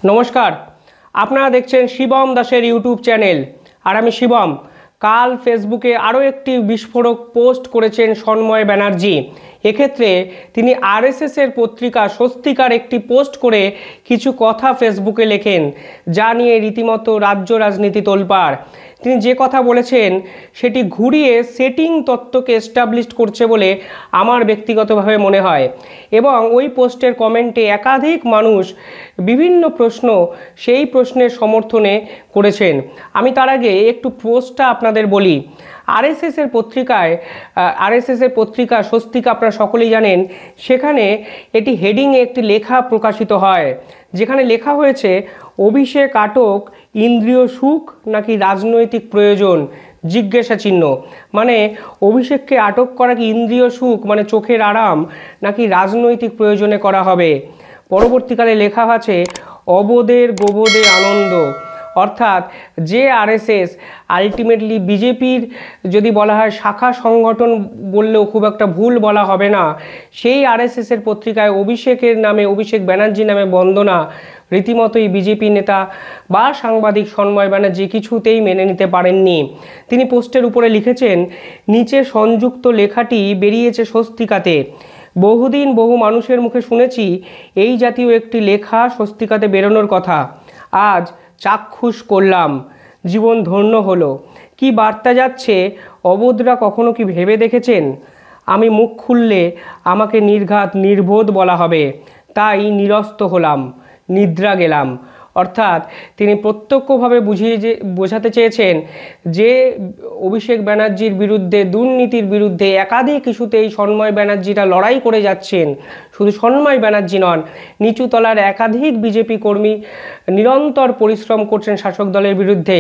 নমস্কার, আপনারা দেখছেন শিবম দাসের ইউটিউব চ্যানেল। আর আমি শিবম। কাল ফেসবুকে আরও একটি বিস্ফোরক পোস্ট করেছেন সন্ময় ব্যানার্জি। এক্ষেত্রে তিনি আরএসএসের পত্রিকা স্বস্তিকার একটি পোস্ট করে কিছু কথা ফেসবুকে লেখেন, যা নিয়ে রীতিমতো রাজ্য রাজনীতি তোলপাড়। তিনি যে কথা বলেছেন সেটি ঘুরিয়ে সেটিং তত্ত্বকে এস্টাবলিশ করছে বলে আমার ব্যক্তিগতভাবে মনে হয়, এবং ওই পোস্টের কমেন্টে একাধিক মানুষ বিভিন্ন প্রশ্ন সেই প্রশ্নের সমর্থনে করেছেন। আমি তার আগে একটু পোস্টটা আপনাদের বলি। আরএসএসের পত্রিকা স্বস্তিকা আপনারা সকলেই জানেন। সেখানে এটি হেডিংয়ে একটি লেখা প্রকাশিত হয়, যেখানে লেখা হয়েছে অভিষেক আটক ইন্দ্রিয় সুখ নাকি রাজনৈতিক প্রয়োজন, জিজ্ঞাসা চিহ্ন। মানে অভিষেককে আটক করা কি ইন্দ্রিয় সুখ মানে চোখের আরাম, নাকি রাজনৈতিক প্রয়োজনে করা হবে? পরবর্তীকালে লেখা আছে অবোধের গোবোধে আনন্দ। অর্থাৎ যে আরএসএস আলটিমেটলি বিজেপির যদি বলা হয় শাখা সংগঠন বললেও খুব একটা ভুল বলা হবে না, সেই আরএসএসের পত্রিকায় অভিষেক ব্যানার্জি নামে বন্দনা রীতিমতোই বিজেপি নেতা বা সাংবাদিক সন্ময় ব্যানার্জি কিছুতেই মেনে নিতে পারেননি। তিনি পোস্টের উপরে লিখেছেন, নিচে সংযুক্ত লেখাটি বেরিয়েছে স্বস্তিকাতে। বহুদিন বহু মানুষের মুখে শুনেছি এই জাতীয় একটি লেখা স্বস্তিকাতে বেরোনোর কথা। আজ চাক্ষুষ করলাম, জীবন ধন্য হলো। কি বার্তা যাচ্ছে অবোধরা কখনো কি ভেবে দেখেছেন? আমি মুখ খুললে আমাকে নির্ঘাত নির্বোধ বলা হবে, তাই নিরস্ত হলাম, নিদ্রা গেলাম। অর্থাৎ তিনি প্রত্যক্ষভাবে বোঝাতে চেয়েছেন যে অভিষেক ব্যানার্জির বিরুদ্ধে, দুর্নীতির বিরুদ্ধে একাধিক ইস্যুতেই সন্ময় ব্যানার্জিরা লড়াই করে যাচ্ছেন। শুধু সন্ময় ব্যানার্জি নন, নিচুতলার একাধিক বিজেপি কর্মী নিরন্তর পরিশ্রম করছেন শাসক দলের বিরুদ্ধে।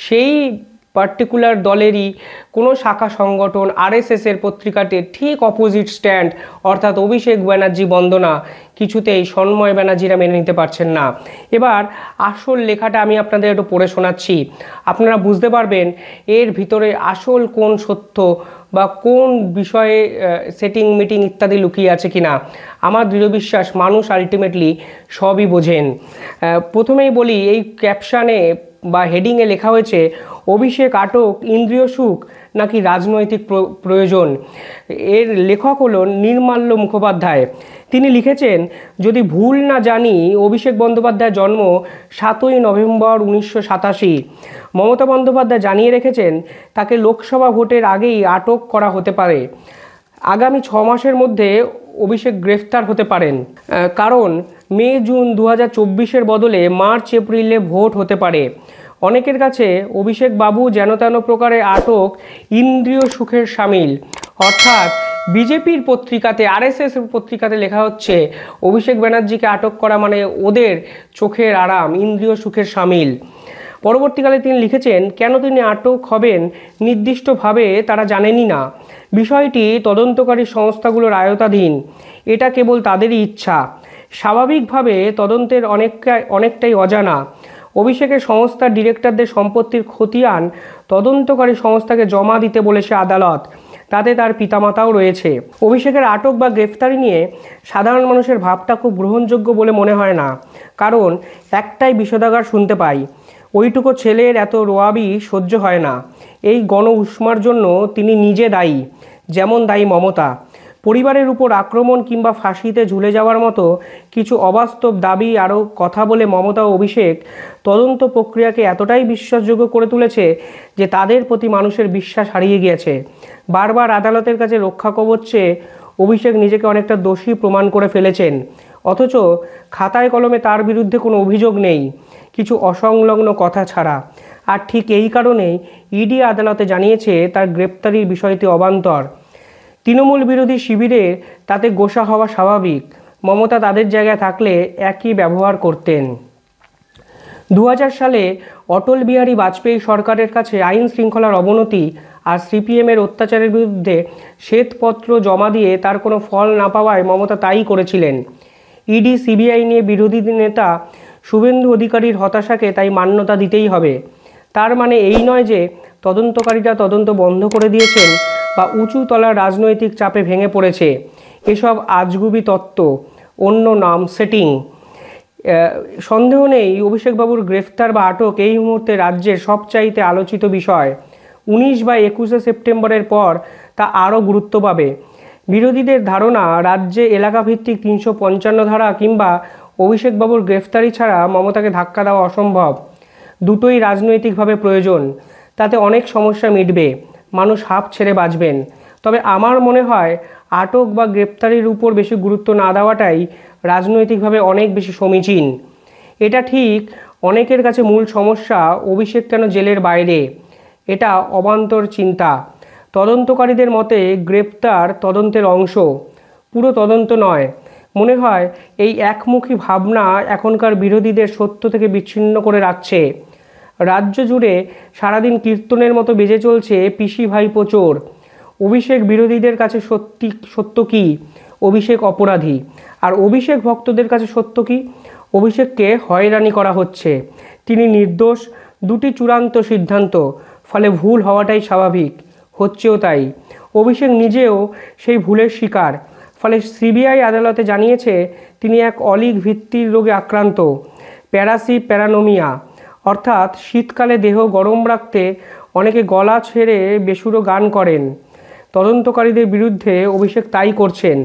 সেই পার্টিকুলার দলেরই কোনো শাখা সংগঠন আরএসএসের পত্রিকাতে ঠিক অপোজিট স্ট্যান্ড, অর্থাৎ অভিষেক ব্যানার্জি বন্দনা কিছুতেই সন্ময় ব্যানার্জিরা মেনে নিতে পারছেন না। এবার আসল লেখাটা আমি আপনাদের একটু পড়ে শোনাচ্ছি, আপনারা বুঝতে পারবেন এর ভিতরে আসল কোন সত্য বা কোন বিষয়ে সেটিং মিটিং ইত্যাদি লুকিয়ে আছে কিনা। আমার দৃঢ় বিশ্বাস মানুষ আলটিমেটলি সবই বোঝেন। প্রথমেই বলি, এই ক্যাপশানে বা হেডিংয়ে লেখা হয়েছে অভিষেক আটক ইন্দ্রিয় সুখ নাকি রাজনৈতিক প্রয়োজন। এর লেখক হলেন নির্মাল্য মুখোপাধ্যায়। তিনি লিখেছেন, যদি ভুল না জানি অভিষেক বন্দ্যোপাধ্যায়ের জন্ম 7ই নভেম্বর 1987। মমতা বন্দ্যোপাধ্যায় জানিয়ে রেখেছেন তাকে লোকসভা ভোটের আগেই আটক করা হতে পারে। আগামী 6 মাসের মধ্যে অভিষেক গ্রেফতার হতে পারেন, কারণ মে জুন 2024-এর বদলে মার্চ এপ্রিলে ভোট হতে পারে। অনেকের কাছে অভিষেক বাবু যেন তেন প্রকারে আটক ইন্দ্রিয় সুখের সামিল। অর্থাৎ বিজেপির পত্রিকাতে, আরএসএস পত্রিকাতে লেখা হচ্ছে অভিষেক ব্যানার্জিকে আটক করা মানে ওদের চোখের আরাম, ইন্দ্রিয় সুখের সামিল। পরবর্তীকালে তিনি লিখেছেন, কেন তিনি আটক হবেন নির্দিষ্টভাবে তারা জানেনই না। বিষয়টি তদন্তকারী সংস্থাগুলোর আয়ত্তাধীন, এটা কেবল তাদেরই ইচ্ছা। স্বাভাবিকভাবে তদন্তের অনেকটাই অজানা। অভিষেকের সংস্থার ডিরেক্টরদের সম্পত্তির খতিয়ান তদন্তকারী সংস্থাকে জমা দিতে বলেছে আদালত, তাতে তার পিতামাতাও রয়েছে। অভিষেকের আটক বা গ্রেফতারি নিয়ে সাধারণ মানুষের ভাবটা খুব গ্রহণযোগ্য বলে মনে হয় না, কারণ একটাই বিষোদাগার শুনতে পাই, ওইটুকু ছেলের এত রোয়াবি সহ্য হয় না। এই গণ উষ্মার জন্য তিনি নিজে দায়ী, যেমন দায়ী মমতা। পরিবারের উপর আক্রমণ কিংবা ফাঁসিতে ঝুলে যাওয়ার মতো কিছু অবাস্তব দাবি আরও কথা বলে মমতা ও অভিষেক তদন্ত প্রক্রিয়াকে এতটাই বিশ্বাসযোগ্য করে তুলেছে যে তাদের প্রতি মানুষের বিশ্বাস হারিয়ে গিয়েছে। বারবার আদালতের কাছে রক্ষা কবচ চেয়ে অভিষেক নিজেকে অনেকটা দোষী প্রমাণ করে ফেলেছেন, অথচ খাতায় কলমে তার বিরুদ্ধে কোনো অভিযোগ নেই, কিছু অসংলগ্ন কথা ছাড়া। আর ঠিক এই কারণেই ইডি আদালতে জানিয়েছে তার গ্রেপ্তারির বিষয়টি অবান্তর। তৃণমূল বিরোধী শিবিরে তাতে গোসা হওয়া স্বাভাবিক। মমতা তাদের জায়গায় থাকলে একই ব্যবহার করতেন। 2000 সালে অটল বিহারী বাজপেয়ী সরকারের কাছে আইন শৃঙ্খলার অবনতি আর সিপিএমের অত্যাচারের বিরুদ্ধে শ্বেতপত্র জমা দিয়ে তার কোনো ফল না পাওয়ায় মমতা তাই করেছিলেন। ইডি সিবিআই নিয়ে বিরোধী নেতা শুভেন্দু অধিকারীর হতাশাকে তাই মান্যতা দিতেই হবে। তার মানে এই নয় যে তদন্তকারীরা তদন্ত বন্ধ করে দিয়েছেন বা উঁচু তলার রাজনৈতিক চাপে ভেঙে পড়েছে। এসব আজগুবি তত্ত্ব, অন্য নাম সেটিং। সন্দেহ নেই অভিষেকবাবুর গ্রেফতার বা আটক এই মুহূর্তে রাজ্যের সবচাইতে আলোচিত বিষয়। 19 বা 21শে সেপ্টেম্বরের পর তা আরও গুরুত্ব পাবে। বিরোধীদের ধারণা রাজ্যে এলাকাভিত্তিক 355 ধারা কিংবা অভিষেকবাবুর গ্রেফতারি ছাড়া মমতাকে ধাক্কা দেওয়া অসম্ভব। দুটোই রাজনৈতিকভাবে প্রয়োজন, তাতে অনেক সমস্যা মিটবে, মানুষ হাঁপ ছেড়ে বাঁচবেন। তবে আমার মনে হয় আটক বা গ্রেপ্তারির উপর বেশি গুরুত্ব না দেওয়াটাই রাজনৈতিকভাবে অনেক বেশি সমীচীন। এটা ঠিক, অনেকের কাছে মূল সমস্যা অভিষেক কেন জেলের বাইরে, এটা অবান্তর চিন্তা। তদন্তকারীদের মতে গ্রেপ্তার তদন্তের অংশ, পুরো তদন্ত নয়। মনে হয় এই একমুখী ভাবনা এখনকার বিরোধীদের সত্য থেকে বিচ্ছিন্ন করে রাখছে। রাজ্য জুড়ে সারাদিন কীর্তনের মতো বেজে চলছে পিসি ভাইপো চোর। অভিষেক বিরোধীদের কাছে সত্য কি? অভিষেক অপরাধী। আর অভিষেক ভক্তদের কাছে সত্য কি? অভিষেককে হয়রানি করা হচ্ছে, তিনি নির্দোষ। দুটি চূড়ান্ত সিদ্ধান্ত, ফলে ভুল হওয়াটাই স্বাভাবিক, হচ্ছেও তাই। অভিষেক নিজেও সেই ভুলের শিকার। ফলে সিবিআই আদালতে জানিয়েছে তিনি এক অলিক ভিত্তির রোগে আক্রান্ত, প্যারানোমিয়া, অর্থাৎ শীতকালে দেহ গরম রাখতে অনেকে গলা ছেড়ে বেসুরো গান করেন। তদন্তকারীদের বিরুদ্ধে অভিষেক তাই করছেন।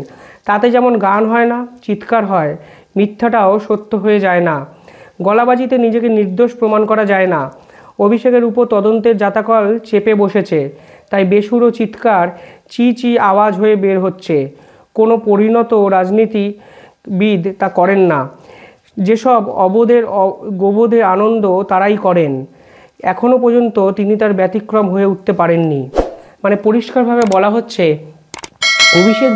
তাতে যেমন গান হয় না, চিৎকার হয়, মিথ্যাটাও সত্য হয়ে যায় না। গলাবাজিতে নিজেকে নির্দোষ প্রমাণ করা যায় না। অভিষেকের উপর তদন্তের জাতাকল চেপে বসেছে, তাই বেসুরো চিৎকার চি চি আওয়াজ হয়ে বের হচ্ছে। কোনো পরিণত রাজনীতিবিদ তা করেন না। যেসব গোবধে আনন্দ তারাই করেন। এখনও পর্যন্ত তিনি তার ব্যতিক্রম হয়ে উঠতে পারেননি। মানে পরিষ্কারভাবে বলা হচ্ছে অভিষেক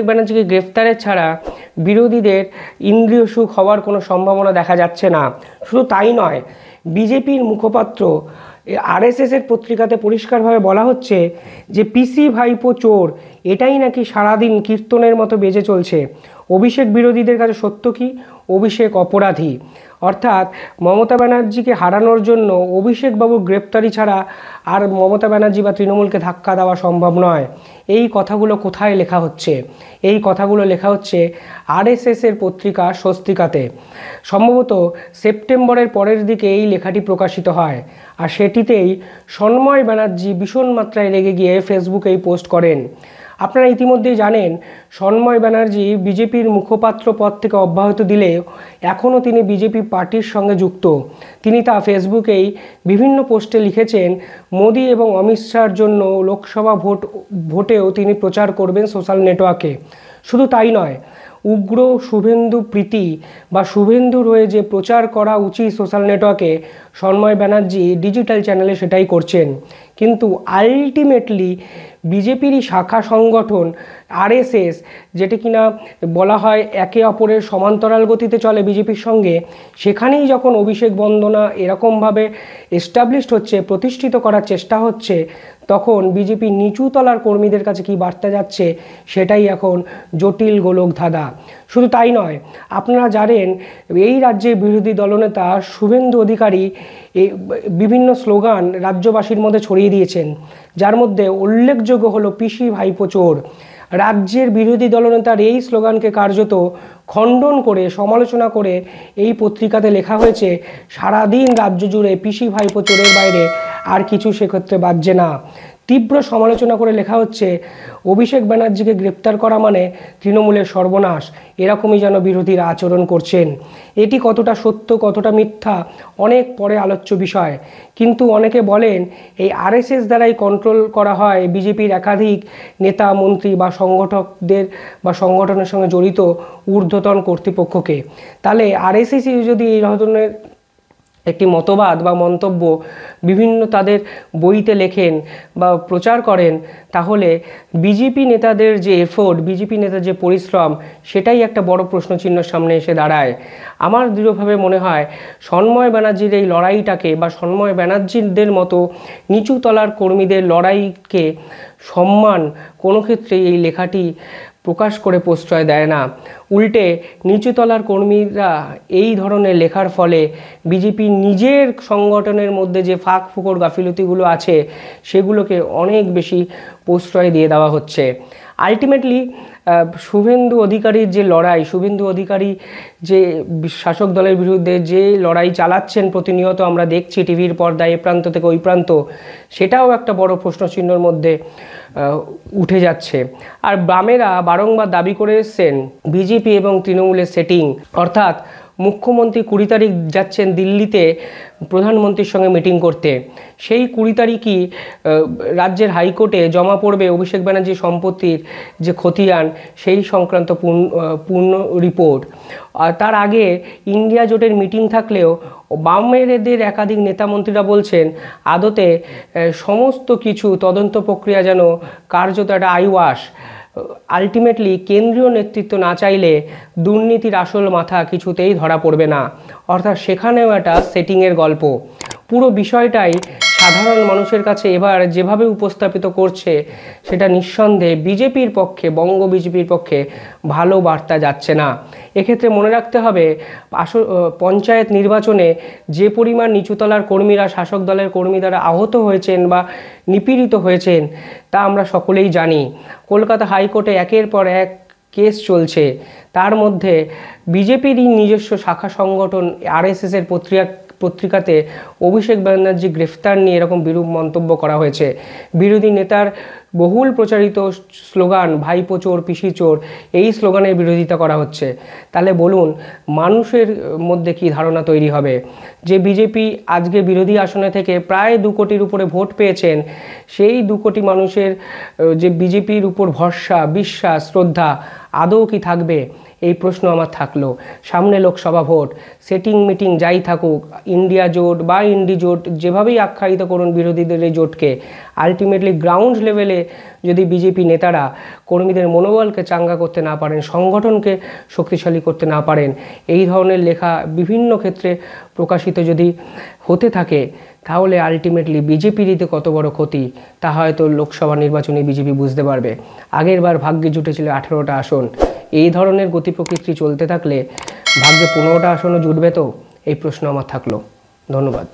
ব্যানার্জিকে গ্রেফতারের ছাড়া বিরোধীদের ইন্দ্রিয় সুখ হওয়ার কোনো সম্ভাবনা দেখা যাচ্ছে না। শুধু তাই নয়, বিজেপির মুখপাত্র আরএসএসের পত্রিকাতে পরিষ্কারভাবে বলা হচ্ছে যে পিসি ভাইপো চোর, এটাই নাকি সারাদিন কীর্তনের মতো বেজে চলছে। অভিষেক বিরোধীদের কাছে সত্য কি? অভিষেক অপরাধী। অর্থাৎ মমতা ব্যানার্জিকে হারানোর জন্য অভিষেকবাবুর গ্রেপ্তারি ছাড়া আর মমতা ব্যানার্জি বা তৃণমূলকে ধাক্কা দেওয়া সম্ভব নয়। এই কথাগুলো কোথায় লেখা হচ্ছে? এই কথাগুলো লেখা হচ্ছে আরএসএসের পত্রিকা স্বস্তিকাতে। সম্ভবত সেপ্টেম্বরের পরের দিকে এই লেখাটি প্রকাশিত হয়, আর সেটিতেই সন্ময় ব্যানার্জি ভীষণ মাত্রায় রেগে গিয়ে ফেসবুকে এই পোস্ট করেন। আপনারা ইতিমধ্যেই জানেন সন্ময় ব্যানার্জি বিজেপির মুখপাত্র পদ থেকে অব্যাহতি দিলেও এখনও তিনি বিজেপি পার্টির সঙ্গে যুক্ত। তিনি তা ফেসবুকেই বিভিন্ন পোস্টে লিখেছেন মোদি এবং অমিত শাহর জন্য লোকসভা ভোটেও তিনি প্রচার করবেন সোশ্যাল নেটওয়ার্কে। শুধু তাই নয়, উগ্র শুভেন্দু প্রীতি বা শুভেন্দুর হয়ে যে প্রচার করা উচিত সোশ্যাল নেটওয়ার্কে, সন্ময় ব্যানার্জি ডিজিটাল চ্যানেলে সেটাই করছেন। কিন্তু আলটিমেটলি বিজেপিরই শাখা সংগঠন আরএসএস, যেটি কিনা বলা হয় একে অপরের সমান্তরাল গতিতে চলে বিজেপির সঙ্গে, সেখানেই যখন অভিষেক বন্দনা এরকমভাবে এস্টাবলিশড হচ্ছে, প্রতিষ্ঠিত করার চেষ্টা হচ্ছে, তখন বিজেপি নিচু তলার কর্মীদের কাছে কি বার্তা যাচ্ছে সেটাই এখন জটিল গোলক ধাঁধা। শুধু তাই নয়, আপনারা জানেন এই রাজ্যের বিরোধী দলনেতা শুভেন্দু অধিকারী বিভিন্ন স্লোগান রাজ্যবাসীর মধ্যে ছড়িয়ে দিয়েছেন, যার মধ্যে উল্লেখযোগ্য হলো পিসি ভাইপো চোর। রাজ্যের বিরোধী দলনেতার এই স্লোগানকে কার্যত খণ্ডন করে সমালোচনা করে এই পত্রিকাতে লেখা হয়েছে সারাদিন রাজ্য জুড়ে পিসি ভাইপো চোরের বাইরে আর কিছু সেক্ষেত্রে বাজছে না। তীব্র সমালোচনা করে লেখা হচ্ছে অভিষেক ব্যানার্জিকে গ্রেপ্তার করা মানে তৃণমূলের সর্বনাশ, এরকমই যেন বিরোধীরা আচরণ করছেন। এটি কতটা সত্য কতটা মিথ্যা অনেক পরে আলোচ্য বিষয়, কিন্তু অনেকে বলেন এই আরএসএস দ্বারাই কন্ট্রোল করা হয় বিজেপির একাধিক নেতা মন্ত্রী বা সংগঠকদের বা সংগঠনের সঙ্গে জড়িত ঊর্ধ্বতন কর্তৃপক্ষকে। তাহলে আরএসএস যদি এই ধরনের একটি মতবাদ বা মন্তব্য বিভিন্ন তাদের বইতে লেখেন বা প্রচার করেন, তাহলে বিজেপি নেতাদের যে এফোর্ট, বিজেপি নেতার যে পরিশ্রম, সেটাই একটা বড় প্রশ্নচিহ্নের সামনে এসে দাঁড়ায়। আমার দৃঢ়ভাবে মনে হয় সন্ময় ব্যানার্জির এই লড়াইটাকে বা সন্ময় ব্যানার্জিদের মতো নিচু তলার কর্মীদের লড়াইকে সম্মান কোনো ক্ষেত্রেই এই লেখাটি প্রকাশ করে প্রশ্রয় দেয় না। উল্টে নিচুতলার কর্মীরা এই ধরনের লেখার ফলে বিজেপি নিজের সংগঠনের মধ্যে যে ফাঁক ফোকর গাফিলতিগুলো আছে সেগুলোকে অনেক বেশি প্রশ্রয় দিয়ে দেওয়া হচ্ছে। আলটিমেটলি শুভেন্দু অধিকারীর যে লড়াই, শুভেন্দু অধিকারী যে শাসক দলের বিরুদ্ধে যে লড়াই চালাচ্ছেন প্রতিনিয়ত আমরা দেখছি টিভির পর্দায় এ প্রান্ত থেকে ওই প্রান্ত, সেটাও একটা বড় প্রশ্নচিহ্নের মধ্যে উঠে যাচ্ছে। আর বামেরা বারংবার দাবি করে এসছেন বিজেপি এবং তৃণমূলের সেটিং, অর্থাৎ মুখ্যমন্ত্রী 20 তারিখ যাচ্ছেন দিল্লিতে প্রধানমন্ত্রীর সঙ্গে মিটিং করতে। সেই 20 তারিখই রাজ্যের হাইকোর্টে জমা পড়বে অভিষেক ব্যানার্জির সম্পত্তির যে খতিয়ান সেই সংক্রান্ত পূর্ণ রিপোর্ট। আর তার আগে ইন্ডিয়া জোটের মিটিং থাকলেও বামেদের একাধিক নেতামন্ত্রীরা বলছেন আদতে সমস্ত কিছু তদন্ত প্রক্রিয়া যেন কার্যত একটা আইওয়াশ। আলটিমেটলি কেন্দ্রীয় নেতৃত্ব না চাইলে দুর্নীতির আসল মাথা কিছুতেই ধরা পড়বে না, অর্থাৎ সেখানেও একটা সেটিংয়ের গল্প। পুরো বিষয়টাই সাধারণ মানুষের কাছে এবার যেভাবে উপস্থাপিত করছে সেটা নিঃসন্দেহে বিজেপির পক্ষে, বঙ্গ বিজেপির পক্ষে ভালো বার্তা যাচ্ছে না। এক্ষেত্রে মনে রাখতে হবে পঞ্চায়েত নির্বাচনে যে পরিমাণ নিচুতলার কর্মীরা, শাসক দলের কর্মী দ্বারা আহত হয়েছেন বা নিপীড়িত হয়েছেন তা আমরা সকলেই জানি। কলকাতা হাইকোর্টে একের পর এক কেস চলছে, তার মধ্যে বিজেপিরই নিজস্ব শাখা সংগঠন আরএসএসের পত্রিকাতে অভিষেক ব্যানার্জি গ্রেফতার নিয়ে এরকম বিরূপ মন্তব্য করা হয়েছে। বিরোধী নেতার বহুল প্রচারিত স্লোগান ভাইপো চোর পিসি চোর, এই স্লোগানের বিরোধিতা করা হচ্ছে। তাহলে বলুন মানুষের মধ্যে কি ধারণা তৈরি হবে যে বিজেপি আজকে বিরোধী আসনে থেকে প্রায় 2 কোটির উপরে ভোট পেয়েছেন, সেই 2 কোটি মানুষের যে বিজেপির উপর ভরসা, বিশ্বাস, শ্রদ্ধা আদৌ কি থাকবে? এই প্রশ্ন আমার থাকলো। সামনে লোকসভা ভোট, সেটিং মিটিং যাই থাকুক, ইন্ডিয়া জোট বা ইন্ডি জোট যেভাবেই আখ্যায়িত করুন বিরোধীদের এই জোটকে, আলটিমেটলি গ্রাউন্ড লেভেলে যদি বিজেপি নেতারা কর্মীদের মনোবলকে চাঙ্গা করতে না পারেন, সংগঠনকে শক্তিশালী করতে না পারেন, এই ধরনের লেখা বিভিন্ন ক্ষেত্রে প্রকাশিত যদি হতে থাকে, তাহলে আলটিমেটলি বিজেপির এতে কত বড় ক্ষতি তা হয়তো লোকসভা নির্বাচনে বিজেপি বুঝতে পারবে। আগের বার ভাগ্যে জুটেছিল 18টা আসন, এই ধরনের গতি প্রকৃতি চলতে থাকলে ভাগ্যে 15টা আসনও জুটবে তো? এই প্রশ্ন আমার থাকলো। ধন্যবাদ।